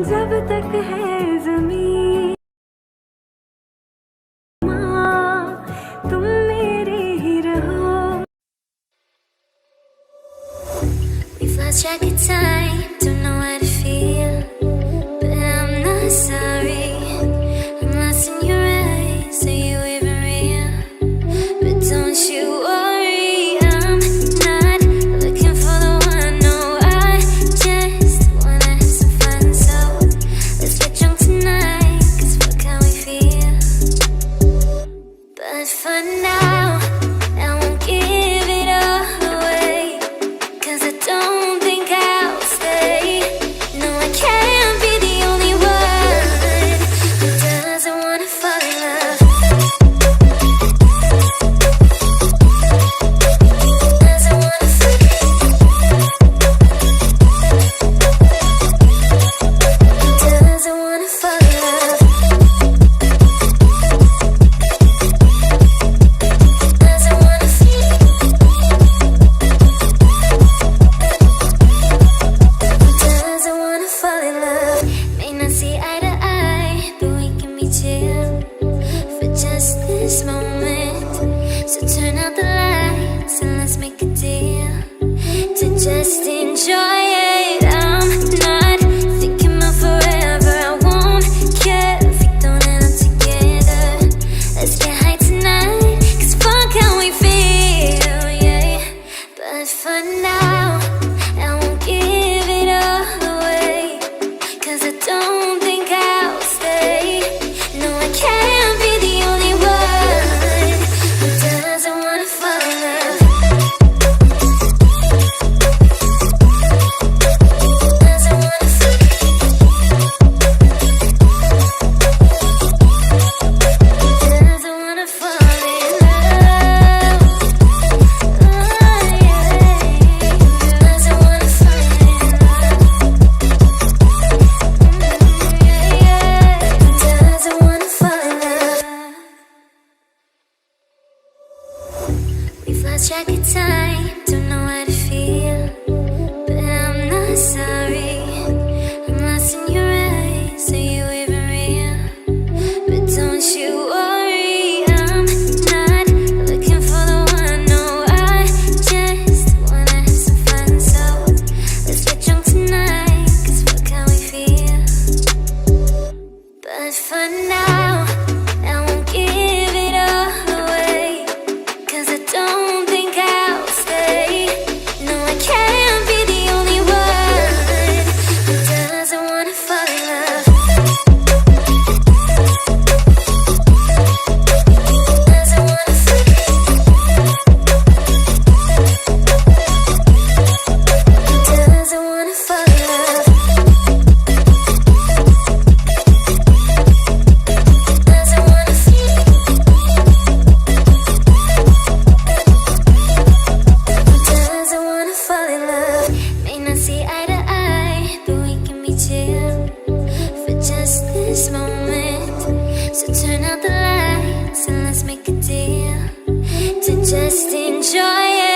जब तक है ज़मीं माँ तुम मेरे ही रहो. We've lost track of time, don't know how to feel, but I'm not sorry. I'm lost in your eyes, are you even real? But don't you worry, I'm not looking for the one. No, I just wanna have some fun. So let's get drunk tonight, 'cause fuck how we feel. But for now, I won't give it all away, 'cause I don't think I'll stay. No, I can't be the only one who doesn't wanna fall in love. Doesn't wanna fall. Doesn't wanna fall in love. Doesn't wanna feel. Doesn't wanna fall in love. May not see eye to eye, but we can be chill for just this moment. So turn out the lights and let's make a deal to just enjoy it. I'm not thinking about forever. I won't care if we don't end up together. Let's get high tonight, 'cause fuck how we feel, yeah. But for now, I won't give it all away, 'cause I don't think I'll stay. No, I can't be the only one who doesn't wanna fall in love. Doesn't wanna fall. Doesn't wanna fall in love. Oh, yeah. Doesn't wanna fall in love. Yeah, yeah. Doesn't wanna fall in love. We've lost track of time, don't know how to feel, but I'm not sorry. I'm lost in your eyes, are you even real? But don't you worry, I'm not looking for the one. No, I just wanna have some fun. So let's get drunk tonight, 'cause fuck how we feel. But for now, I won't give it all away, 'cause I don't think I'll stay. No, I can't be the only one who doesn't wanna fall in love. Doesn't wanna fall. Doesn't wanna fall in love. Doesn't wanna feel. Doesn't wanna fall in love. May not see eye to eye, but we can be chill for just this moment. So turn out the lights and let's make a deal to just enjoy it.